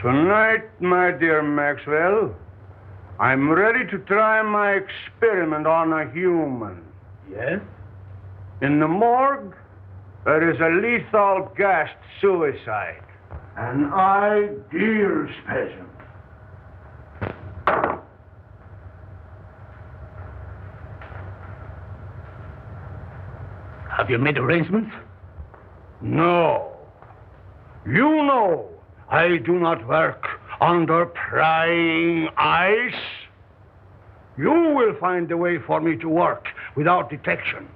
Tonight, my dear Maxwell, I'm ready to try my experiment on a human. Yes? In the morgue, there is a lethal gassed suicide. An ideal specimen. Have you made arrangements? No. You know I do not work under prying eyes. You will find a way for me to work without detection.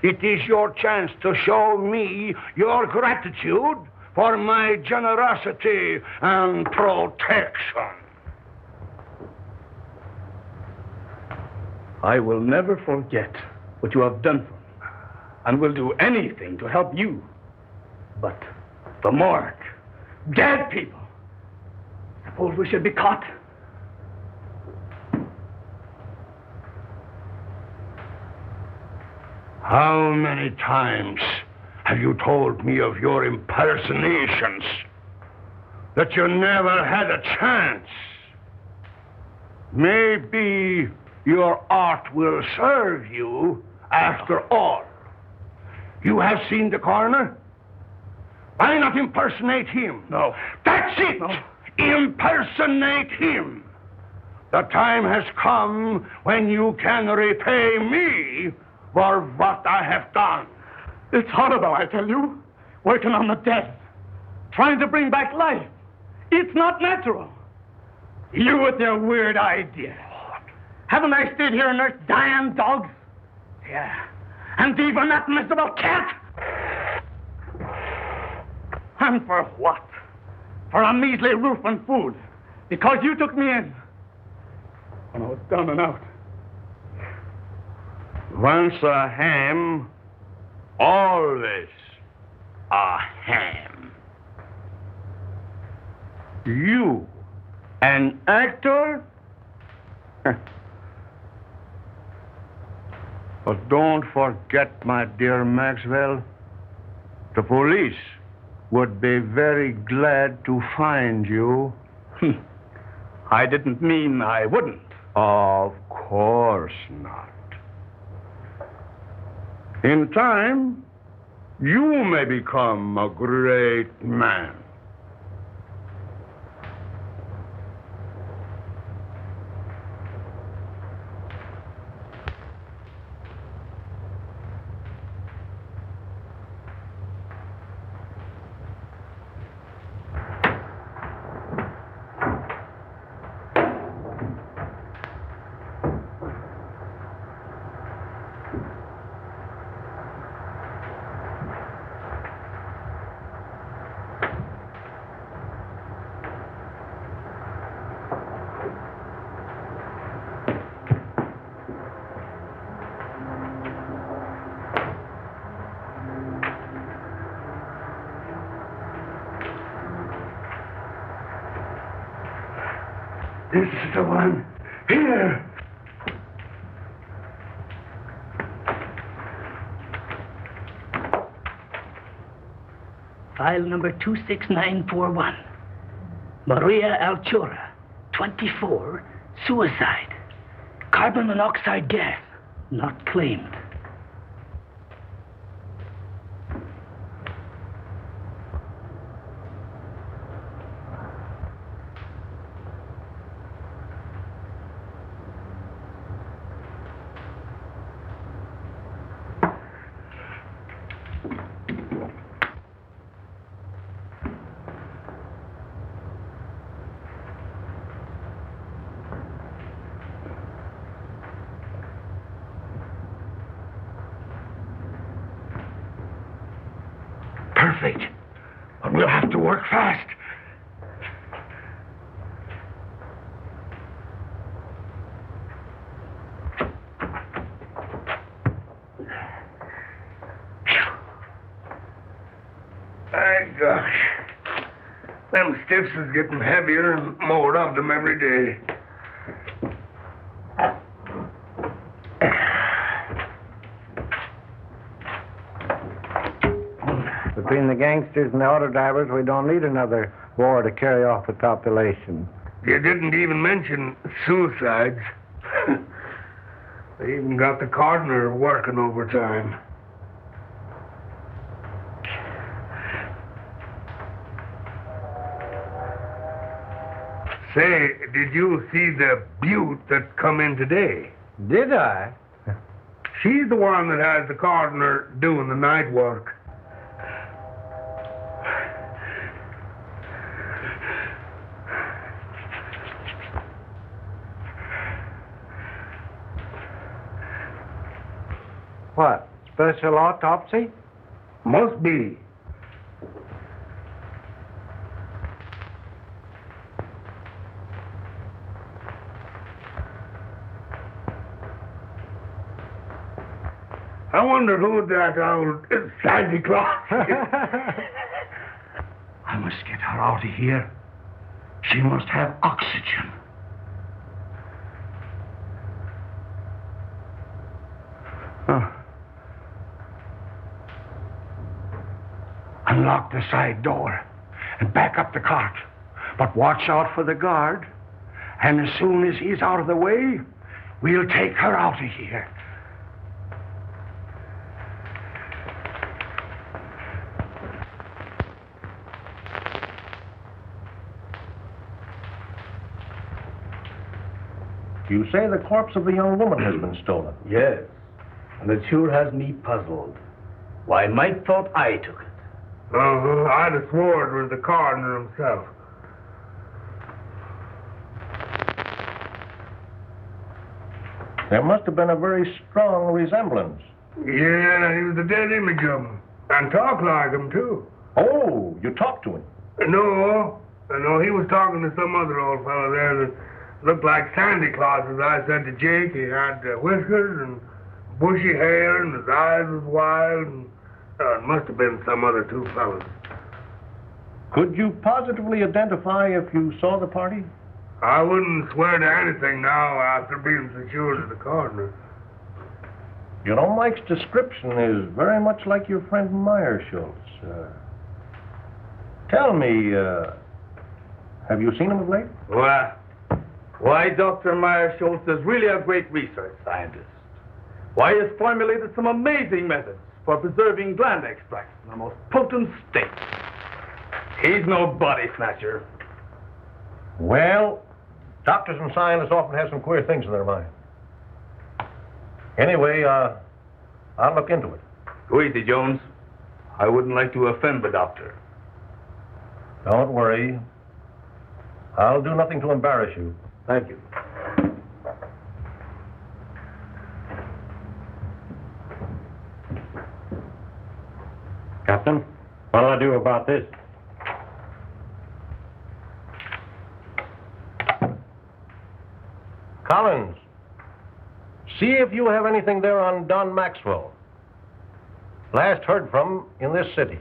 It is your chance to show me your gratitude for my generosity and protection. I will never forget what you have done for me, and will do anything to help you. But the morgue, dead people. Suppose we should be caught? How many times have you told me of your impersonations? That you never had a chance? Maybe your art will serve you after all. You have seen the coroner? Why not impersonate him? No. That's it! No. Impersonate him! The time has come when you can repay me for what I have done. It's horrible, I tell you. Working on the dead. Trying to bring back life. It's not natural. You with your weird ideas. Haven't I stayed here and nursed dying dogs? Yeah. And even that miserable cat? And for what? For a measly roof and food. Because you took me in. When I was down and out. Once a ham, always a ham. You, an actor? But don't forget, my dear Maxwell, the police would be very glad to find you. I didn't mean I wouldn't. Of course not. In time, you may become a great man. This is the one. Here. File number 26941. Maria Alchura, 24, suicide. Carbon monoxide gas, not claimed. Perfect. But we'll have to work fast. My gosh. Them stiffs is getting heavier and more of them every day. Between the gangsters and the auto drivers, we don't need another war to carry off the population. You didn't even mention suicides. They even got the coroner working overtime. Say, did you see the beaut that come in today? Did I? She's the one that has the coroner doing the night work. What? Special autopsy? Must be. I wonder who that old Santa Claus is. I must get her out of here. She must have oxygen. Unlock the side door and back up the cart. But watch out for the guard. And as soon as he's out of the way, we'll take her out of here. You say the corpse of the young woman has been stolen? Yes, and it sure has me puzzled. Why, Mike thought I took it. I'd have swore it was the coroner himself. There must have been a very strong resemblance. Yeah, he was a dead image of him. And talked like him, too. Oh, you talked to him? No, he was talking to some other old fellow there that looked like Santa Claus, as I said to Jake. He had whiskers and bushy hair, and his eyes was wild, and it must have been some other two fellows. Could you positively identify if you saw the party? I wouldn't swear to anything now after being secured to the coroner. You know, Mike's description is very much like your friend Meyer Schultz. Tell me, have you seen him of late? Why, Dr. Meyer Schultz is really a great research scientist. Why, he has formulated some amazing methods for preserving gland extracts in the most potent state. He's no body snatcher. Well, doctors and scientists often have some queer things in their mind. Anyway, I'll look into it. Go easy, Jones. I wouldn't like to offend the doctor. Don't worry. I'll do nothing to embarrass you. Thank you. Captain, what'll I do about this? Collins, see if you have anything there on Don Maxwell. Last heard from in this city.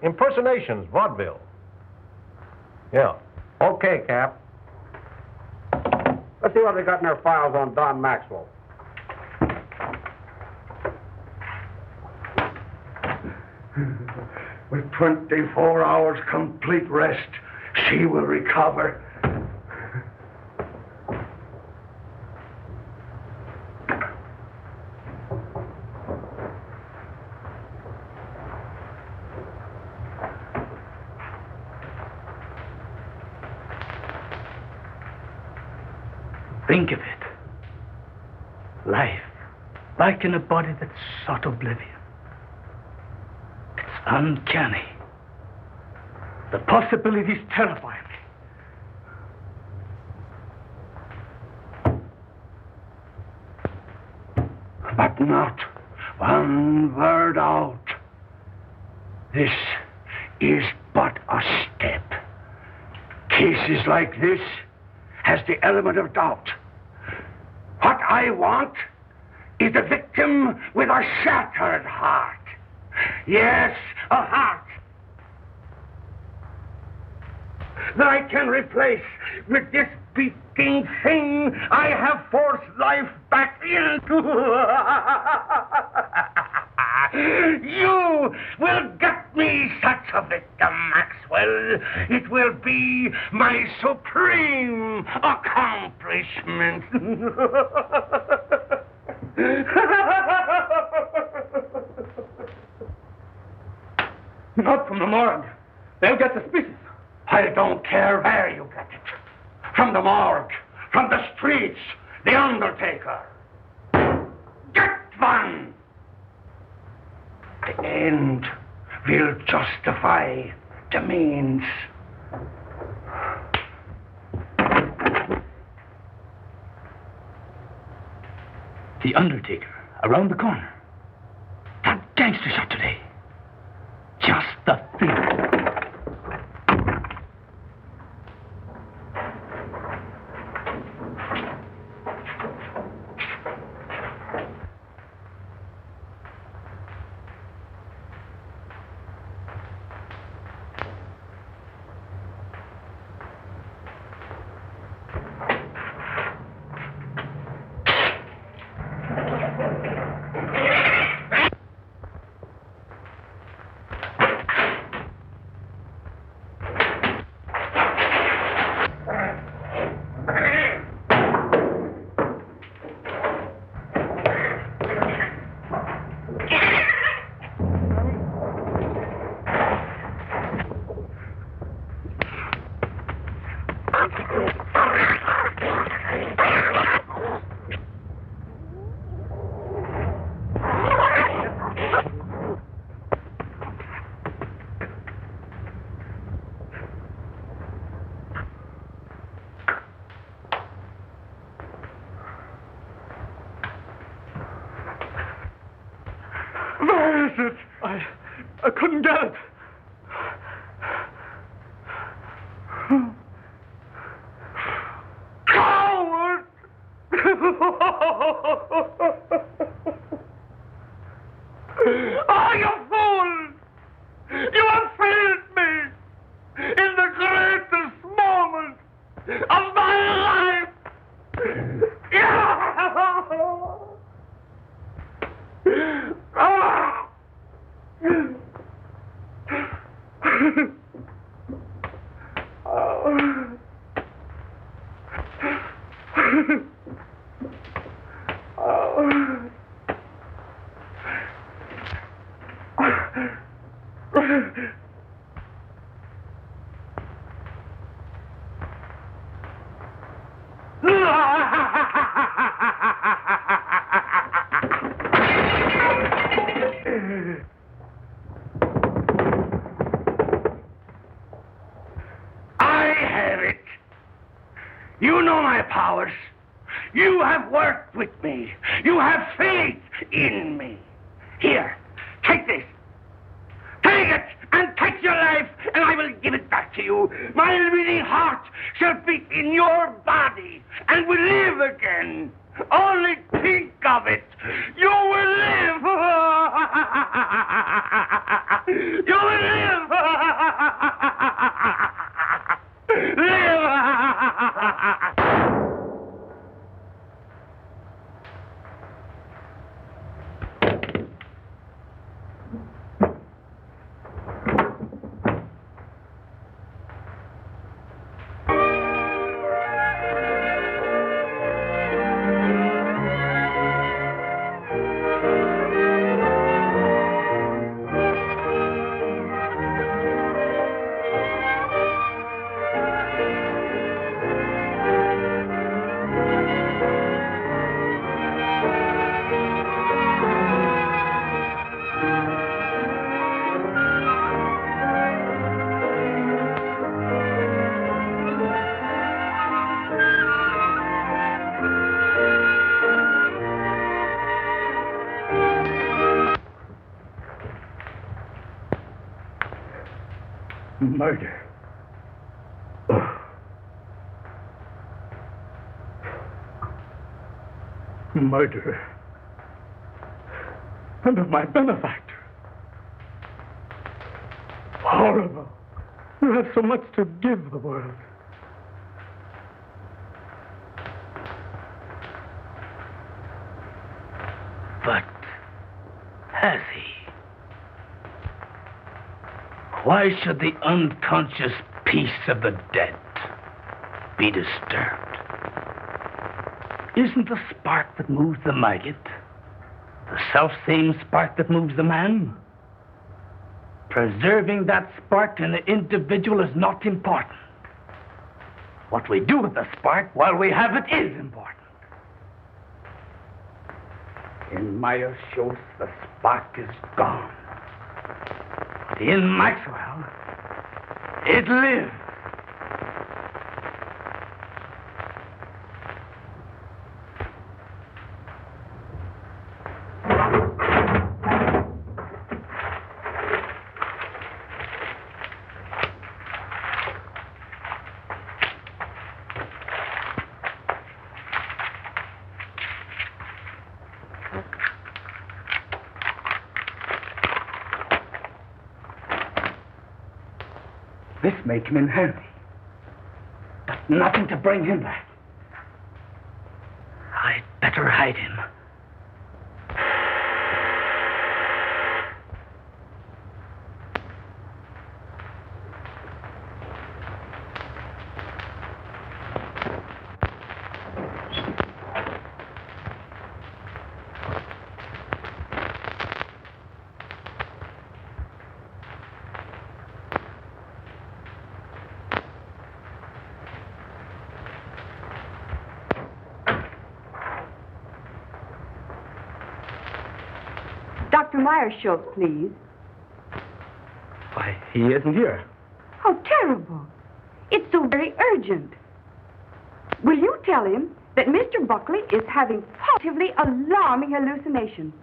Impersonations, vaudeville. Yeah. Okay, Cap. Let's see what they got in their files on Don Maxwell. With 24 hours complete rest, she will recover. Think of it. Life, like in a body that sought oblivion. It's uncanny. The possibilities terrify me. But not one word out. This is but a step. Cases like this has the element of doubt. What I want is a victim with a shattered heart. Yes, a heart that I can replace with this beating thing I have forced life back into. You will get me such a victim, Maxwell. It will be my supreme accomplishment. Not from the morgue. They'll get suspicious. I don't care where you get it. From the morgue, from the streets, the undertaker. Get one! The end will justify the means. The undertaker, around the corner. That gangster shot today. Just the thing. Where is it? I couldn't get it. Coward! Oh, you fool! You have failed me in the greatest moment of my life! You know my powers. You have worked with me. You have faith in me. Here, take this. Take it and take your life, and I will give it back to you. My living heart shall beat in your body and will live again. Only think of it. You will live. You will live. Live. Murder. Oh. Murderer. And of my benefactor. Horrible. You have so much to give the world. But has he? Why should the unconscious peace of the dead be disturbed? Isn't the spark that moves the maggot the self-same spark that moves the man? Preserving that spark in the individual is not important. What we do with the spark while we have it is important. In Meyer Schultz, the spark is gone. In Maxwell, it lives. This may come in handy, but nothing to bring him back. I'd better hide him. Dr. Meyer-Schultz, please. Why, he isn't here. How terrible. It's so very urgent. Will you tell him that Mr. Buckley is having positively alarming hallucinations?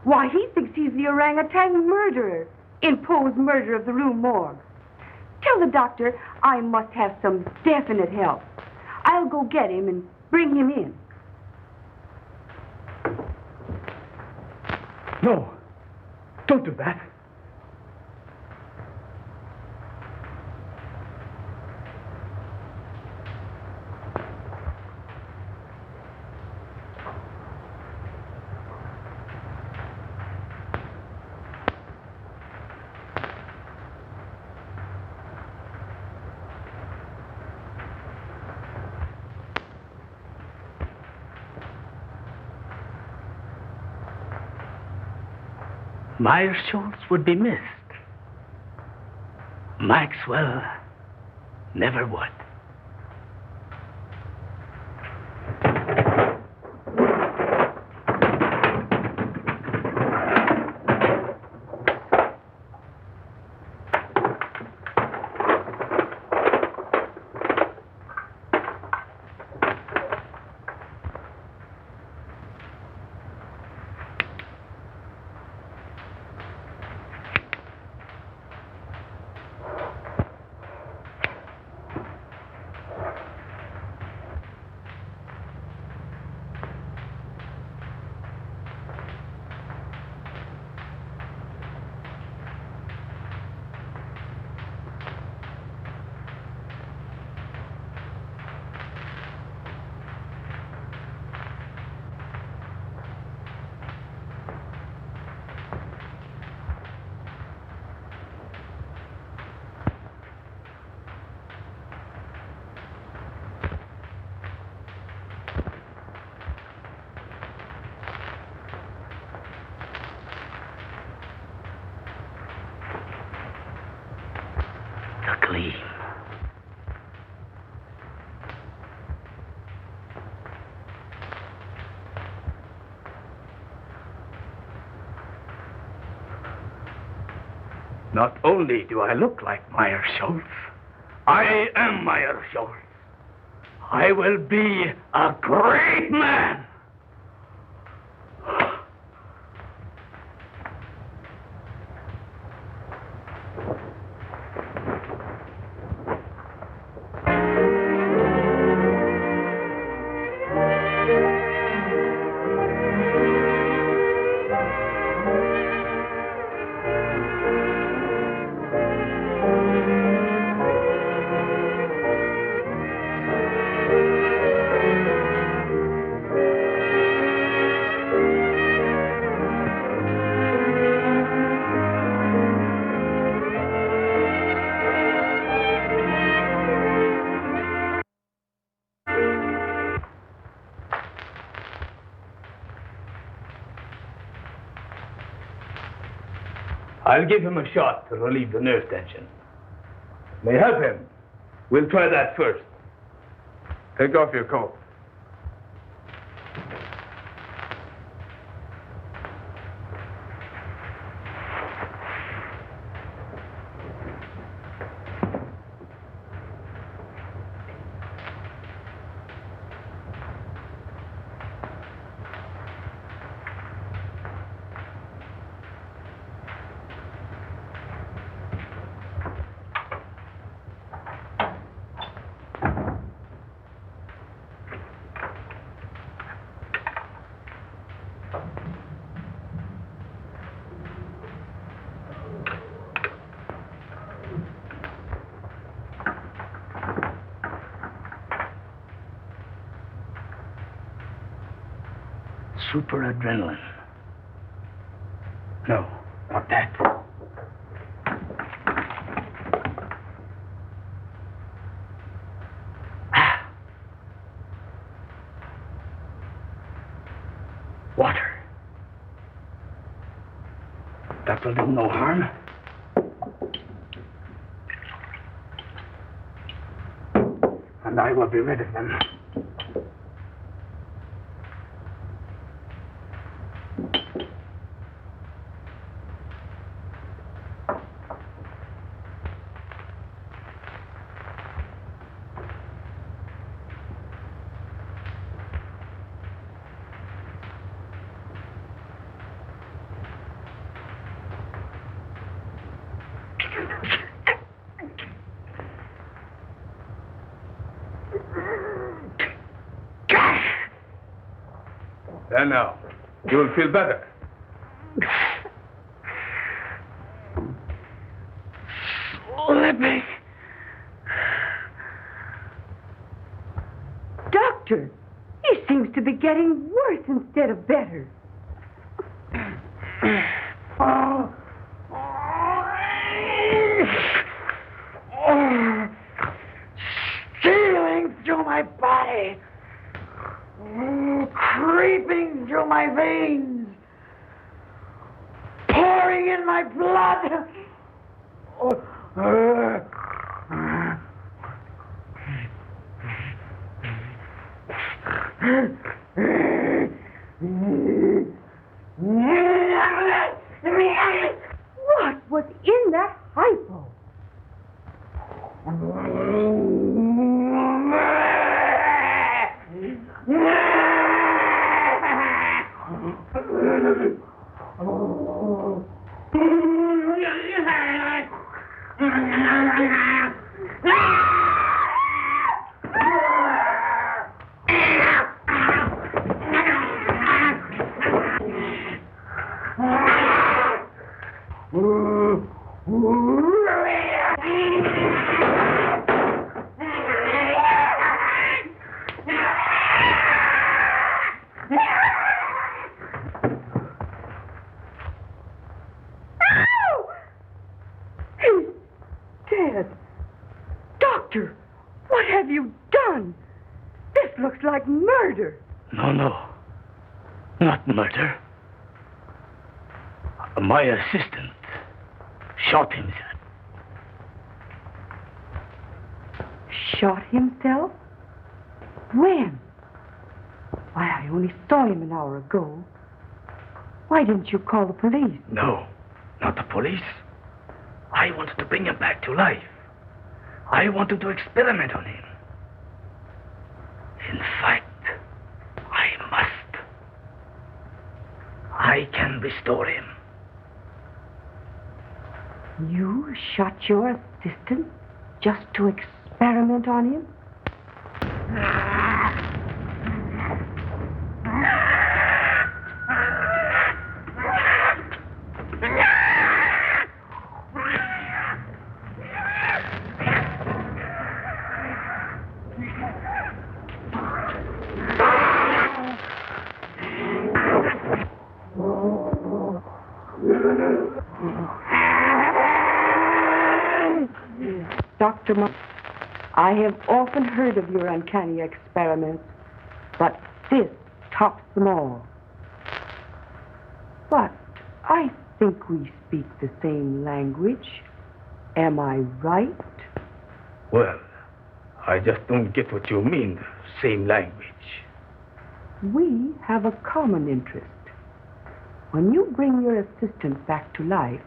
Why, he thinks he's the orangutan murderer in Poe's murder of the Rue Morgue. Tell the doctor I must have some definite help. I'll go get him and bring him in. No, don't do that. Meyer-Schultz would be missed. Maxwell never would. Gleam. Not only do I look like Meyer-Schultz, I am Meyer-Schultz. I will be a great man. I'll give him a shot to relieve the nerve tension. May help him. We'll try that first. Take off your coat. Super adrenaline. No, not that. Water. That will do no harm. And I will be rid of them. There now. You will feel better. Slipping. Doctor, he seems to be getting worse instead of better. Stealing through my body. Creeping through my veins. Pouring in my blood. What was in that hypo? Doctor, what have you done? This looks like murder. No. Not murder. My assistant shot himself. Shot himself? When? Why, I only saw him an hour ago. Why didn't you call the police? No, not the police. I wanted to bring him back to life. I wanted to experiment on him. In fact, I must. I can restore him. You shot your assistant just to experiment on him? Dr. I have often heard of your uncanny experiments, but this tops them all. But I think we speak the same language. Am I right? Well, I just don't get what you mean, same language. We have a common interest. When you bring your assistant back to life,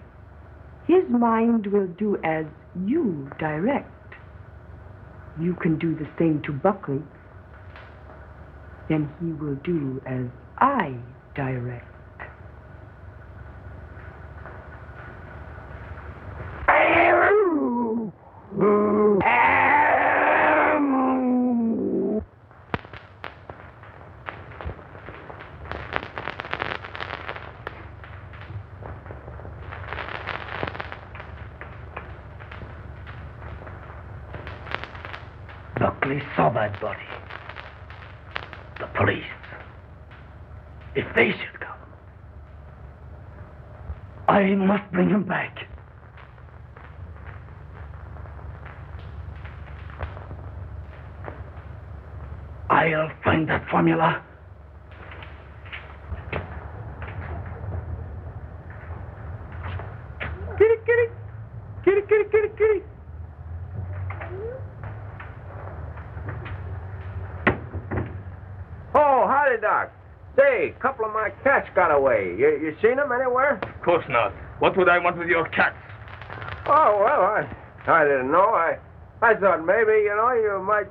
his mind will do as you direct. You can do the same to Buckley. Then he will do as I direct. Buckley saw that body. The police. If they should come, I must bring him back. I'll find that formula. Kitty, kitty. Kitty, kitty, kitty, kitty. Oh, howdy, Doc. Say, a couple of my cats got away. You seen them anywhere? Of course not. What would I want with your cats? Oh, well, I didn't know. I thought maybe, you might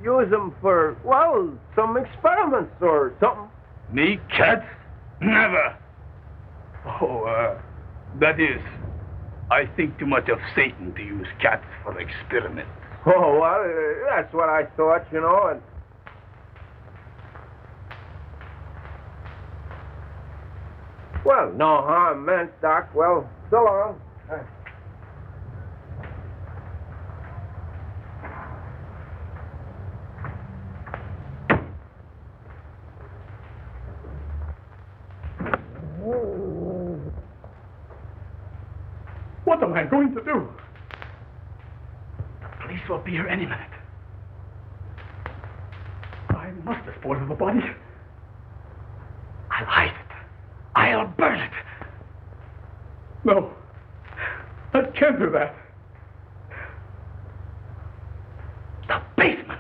use them for, well, some experiments or something. Me, cats? Never. Oh, that is, I think too much of Satan to use cats for experiments. Oh, well, that's what I thought, and... Well, no harm meant, Doc. Well, so long. What am I going to do? The police will be here any minute. I must dispose of the body. I'll hide it. I'll burn it. No, I can't do that. The basement.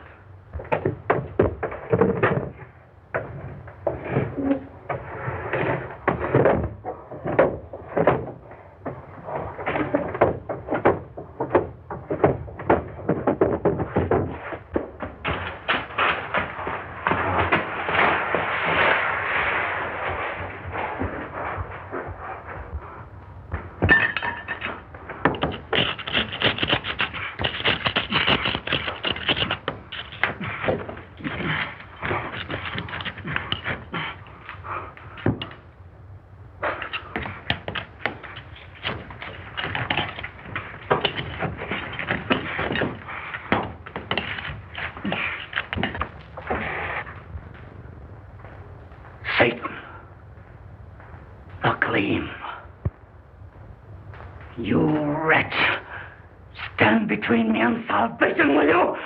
Satan. The gleam. You wretch. Stand between me and salvation, will you?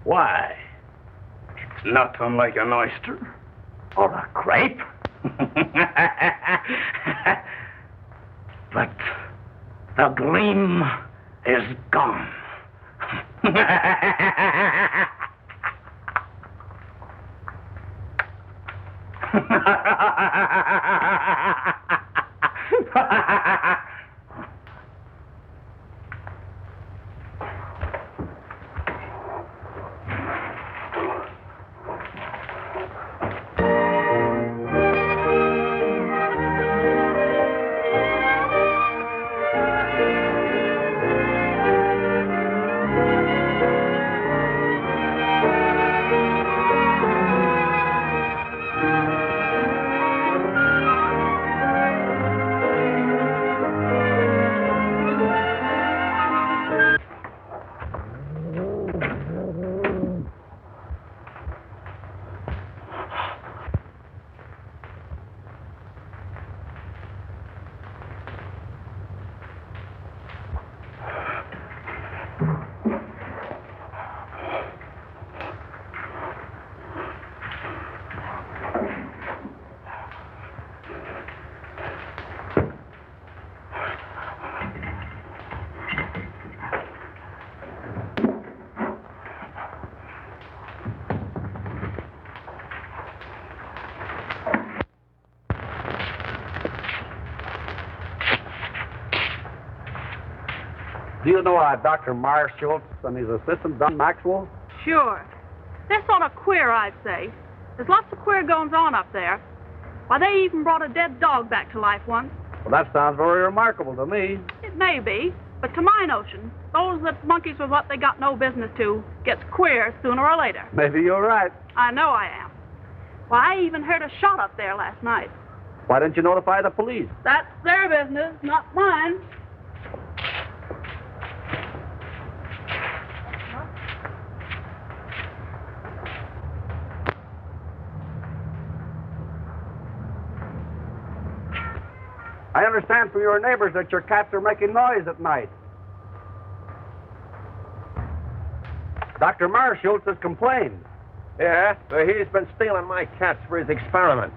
Why? It's not unlike an oyster or a grape. But the gleam is gone. Do you know Dr. Marshall and his assistant, Don Maxwell? Sure. They're sort of queer, I'd say. There's lots of queer goings-on up there. Why, they even brought a dead dog back to life once. Well, that sounds very remarkable to me. It may be, but to my notion, those that monkeys with what they got no business to gets queer sooner or later. Maybe you're right. I know I am. Why, I even heard a shot up there last night. Why didn't you notify the police? That's their business, not mine. I understand from your neighbors that your cats are making noise at night. Dr. Marshall has complained. Yeah, but he's been stealing my cats for his experiments.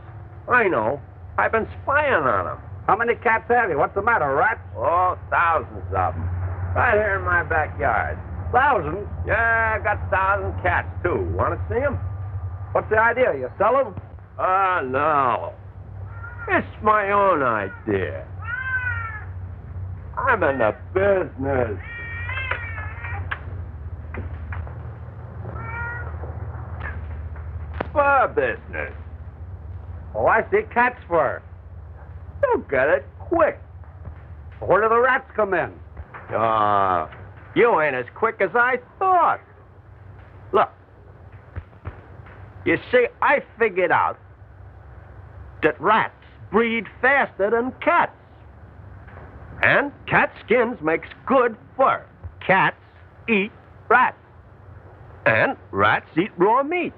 I know. I've been spying on him. How many cats have you? What's the matter, rats? Oh, thousands of them. Right here in my backyard. Thousands? Yeah, I got 1,000 cats, too. Want to see them? What's the idea? You sell them? No. It's my own idea. I'm in the business. Fur business. Oh, I see. Cat's fur. You get it quick. Where do the rats come in? You ain't as quick as I thought. Look. You see, I figured out that rats breed faster than cats. And cat skins makes good fur. Cats eat rats. And rats eat raw meat.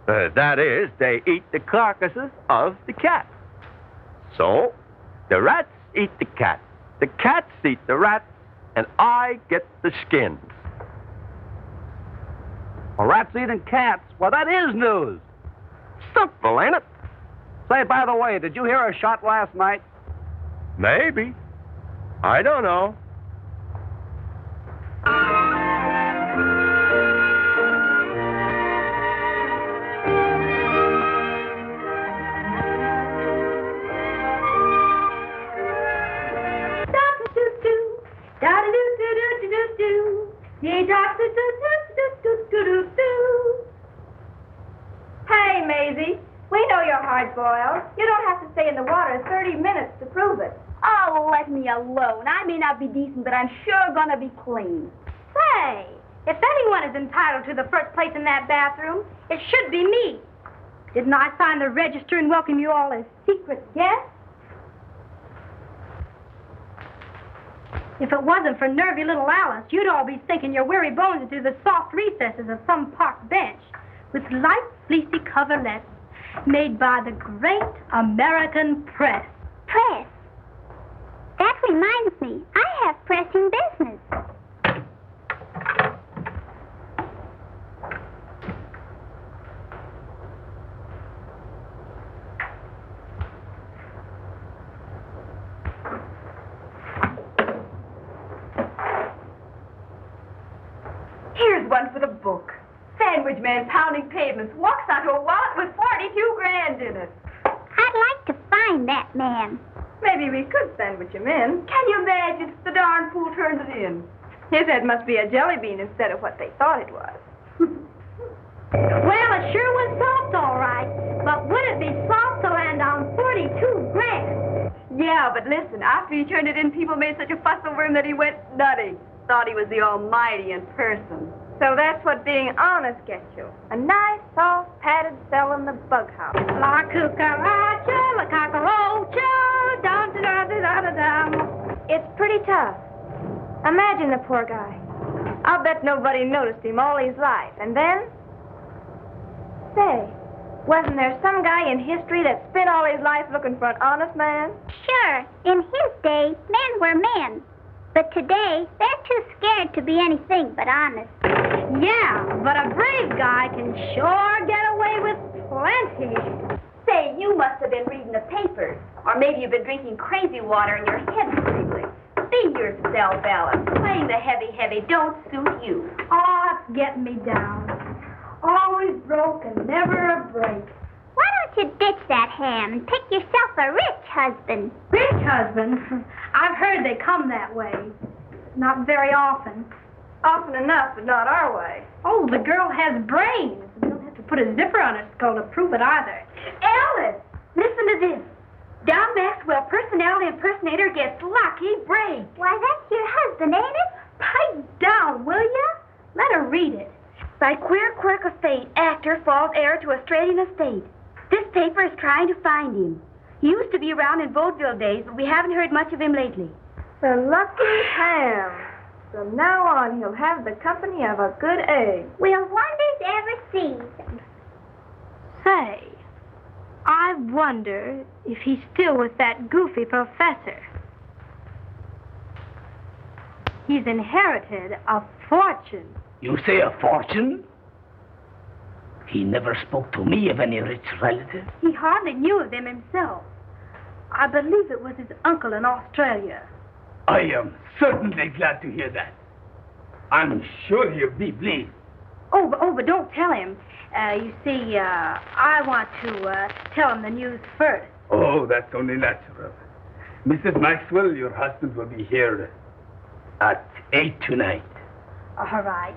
That is, they eat the carcasses of the cats. So, the rats eat the cats. The cats eat the rats, and I get the skins. Well, rats eating cats? Well, that is news. Simple, ain't it? Say, by the way, did you hear a shot last night? Maybe. I don't know. Hey, Maisie, we know you're hard-boiled. You don't have to stay in the water 30 minutes to prove it. Oh, let me alone. I may not be decent, but I'm sure gonna be clean. Say, if anyone is entitled to the first place in that bathroom, it should be me. Didn't I sign the register and welcome you all as secret guests? If it wasn't for nervy little Alice, you'd all be sinking your weary bones into the soft recesses of some park bench with light, fleecy coverlets made by the great American press. Press? That reminds me, I have pressing business. Here's one for the book. Sandwich man pounding pavements walks onto a wallet with 42 grand in it. I'd like to find that man. Maybe we could sandwich him in. Can you imagine? The darn fool turned it in. His head must be a jelly bean instead of what they thought it was. Well, it sure was soft, all right. But would it be soft to land on 42 grand? Yeah, but listen, after he turned it in, people made such a fuss over him that he went nutty. Thought he was the Almighty in person. So that's what being honest gets you. A nice, soft, padded cell in the bug house. La cucaracha, la cockroacha, dum-da-da-da-da-dum. It's pretty tough. Imagine the poor guy. I'll bet nobody noticed him all his life. And then? Say, wasn't there some guy in history that spent all his life looking for an honest man? Sure, in his day, men were men. But today, they're too scared to be anything but honest. Yeah, but a brave guy can sure get away with plenty. Say, you must have been reading the papers. Or maybe you've been drinking crazy water and your head's wiggling. Be yourself, Alice. Playing the heavy don't suit you. Oh, it's getting me down. Always broke and never a break. Why don't you ditch that ham and pick yourself a rich husband? Rich husband? I've heard they come that way. Not very often. Often enough, but not our way. Oh, the girl has brains. We don't have to put a zipper on her skull to prove it either. Alice, listen to this. Don Maxwell, personality impersonator, gets lucky break. Why, that's your husband, ain't it? Pipe down, will ya? Let her read it. By queer quirk of fate, actor falls heir to Australian estate. This paper is trying to find him. He used to be around in vaudeville days, but we haven't heard much of him lately. The lucky ham. From now on, he'll have the company of a good egg. Will wonders ever cease? Say, I wonder if he's still with that goofy professor. He's inherited a fortune. You say a fortune? He never spoke to me of any rich relative. He hardly knew of them himself. I believe it was his uncle in Australia. I am certainly glad to hear that. I'm sure he'll be pleased. But don't tell him. You see, I want to tell him the news first. Oh, that's only natural. Mrs. Maxwell, your husband will be here at 8 tonight. All right.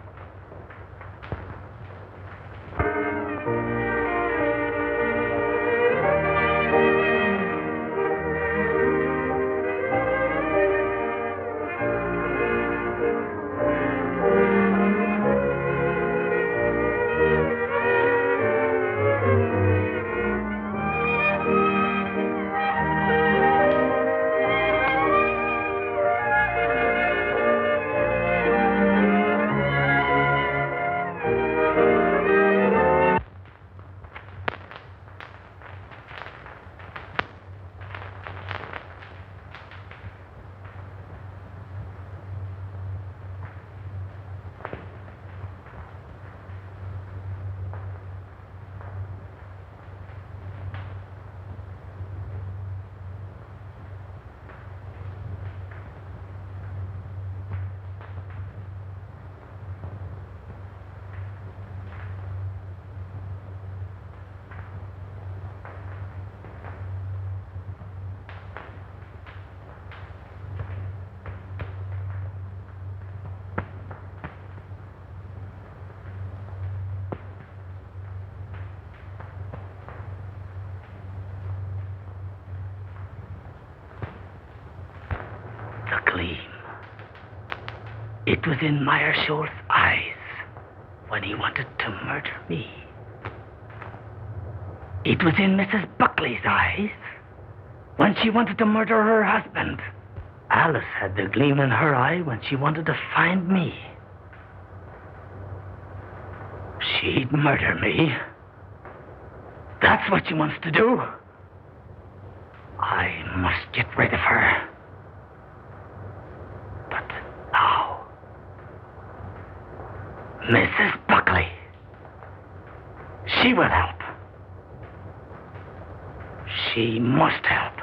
It was in Meyershaw's eyes when he wanted to murder me. It was in Mrs. Buckley's eyes when she wanted to murder her husband. Alice had the gleam in her eye when she wanted to find me. She'd murder me. That's what she wants to do. I must get rid of her. But how? Mrs. Buckley. She will help. She must help.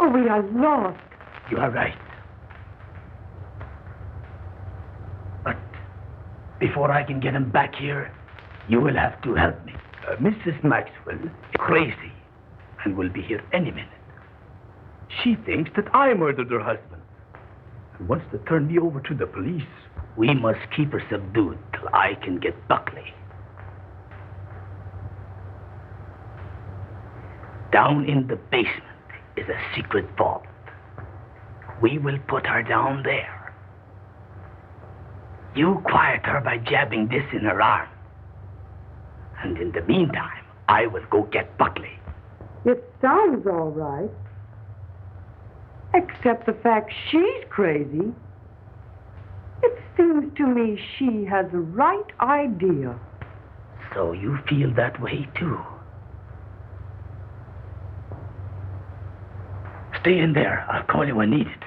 Oh, we are lost. You are right. But before I can get him back here, you will have to help me. Mrs. Maxwell is crazy and will be here any minute. She thinks that I murdered her husband and wants to turn me over to the police. We must keep her subdued till I can get Buckley. Down in the basement is a secret vault. We will put her down there. You quiet her by jabbing this in her arm. And in the meantime, I will go get Buckley. It sounds all right. Except the fact she's crazy. It seems to me she has the right idea. So you feel that way, too? Stay in there. I'll call you when needed.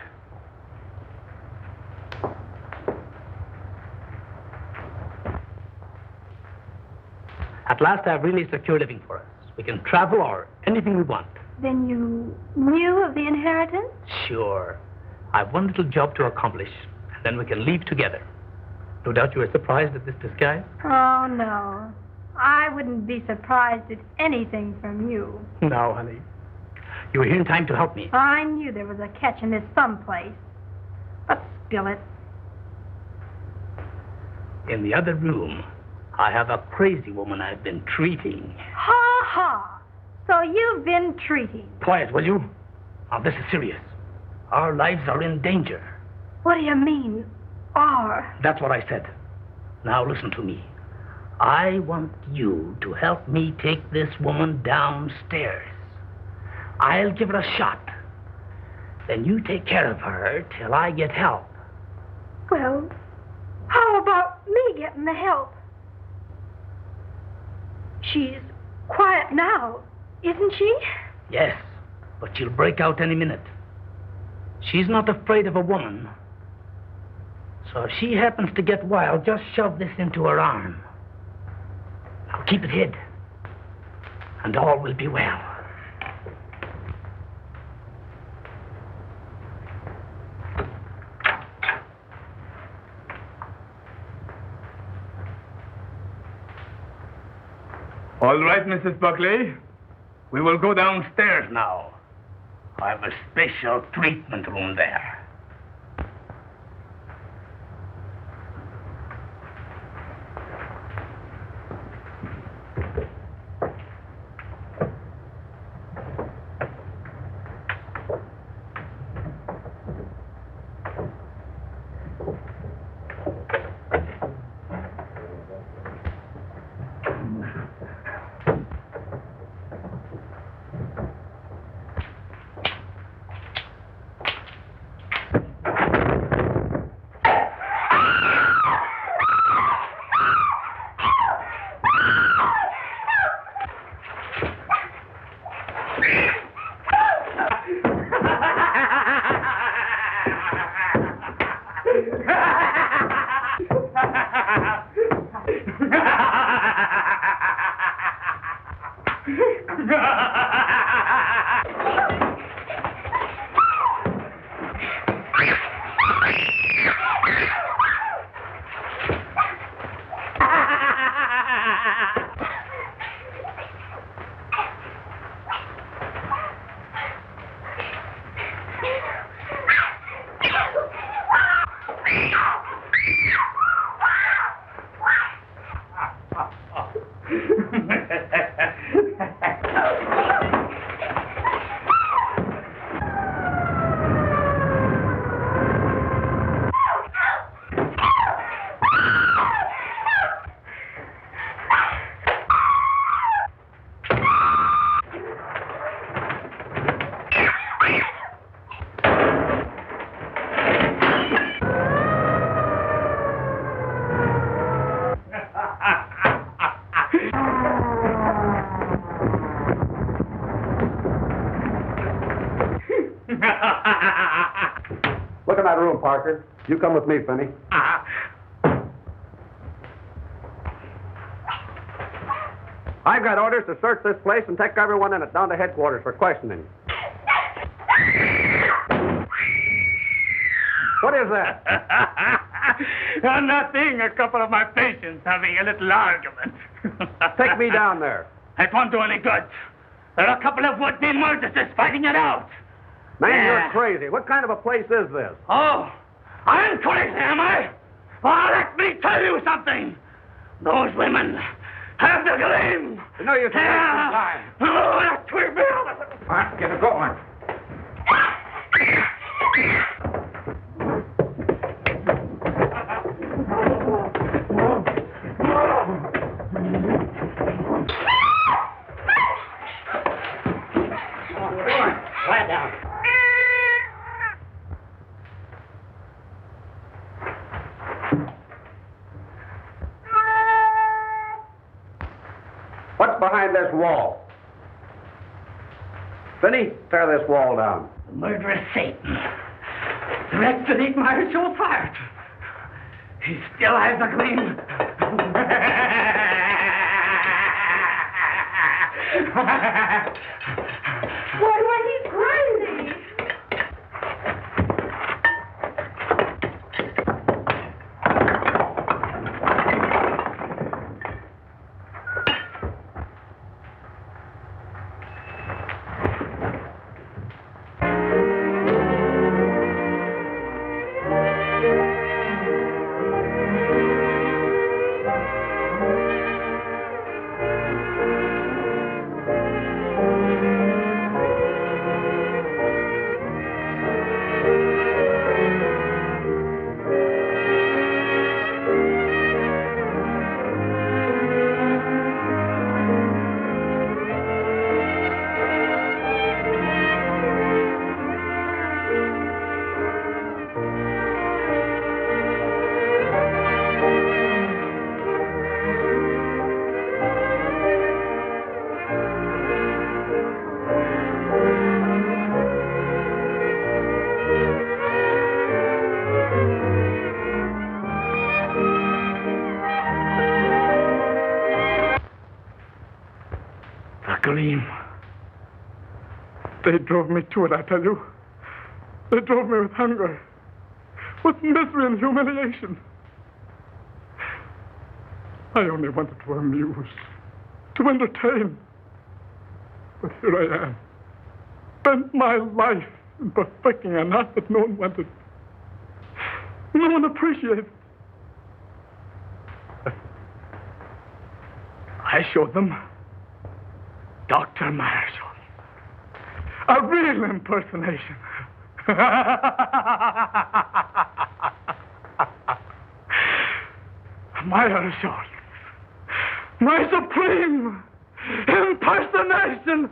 At last, I've really secured living for us. We can travel or anything we want. Then you knew of the inheritance? Sure. I've one little job to accomplish, and then we can leave together. No doubt you were surprised at this disguise? Oh, no. I wouldn't be surprised at anything from you. Now, honey, You were here in time to help me. I knew there was a catch in this someplace. But spill it. In the other room, I have a crazy woman I've been treating. Ha ha! So you've been treating. Quiet, will you? Now, this is serious. Our lives are in danger. What do you mean, are? That's what I said. Now, listen to me. I want you to help me take this woman downstairs. I'll give her a shot. Then you take care of her till I get help. Well, how about me getting the help? She's quiet now, isn't she? Yes, but she'll break out any minute. She's not afraid of a woman. So if she happens to get wild, just shove this into her arm. Now keep it hid, and all will be well. All right, Mrs. Buckley. We will go downstairs now. I have a special treatment room there. Look in that room, Parker. You come with me, Finney. I've got orders to search this place and take everyone in it down to headquarters for questioning. What is that? Nothing. A couple of my patients having a little argument. Take me down there. It won't do any good. There are a couple of would-be murderers fighting it out. Man, you're crazy. What kind of a place is this? Oh, I'm crazy, am I? Well, let me tell you something. Those women have the gleam. No use wasting time. Oh, that will be all. All right, get it going. Quiet down. What's behind this wall? Finney, tear this wall down. The murderous Satan. Direct beneath my soul fire. He still has a gleam. Why, he's crazy. They drove me to it, I tell you. They drove me with hunger, with misery and humiliation. I only wanted to amuse, to entertain. But here I am, spent my life in perfecting an art that no one wanted. No one appreciated. I showed them Dr. Marshall. A real impersonation. My assurance. My supreme impersonation.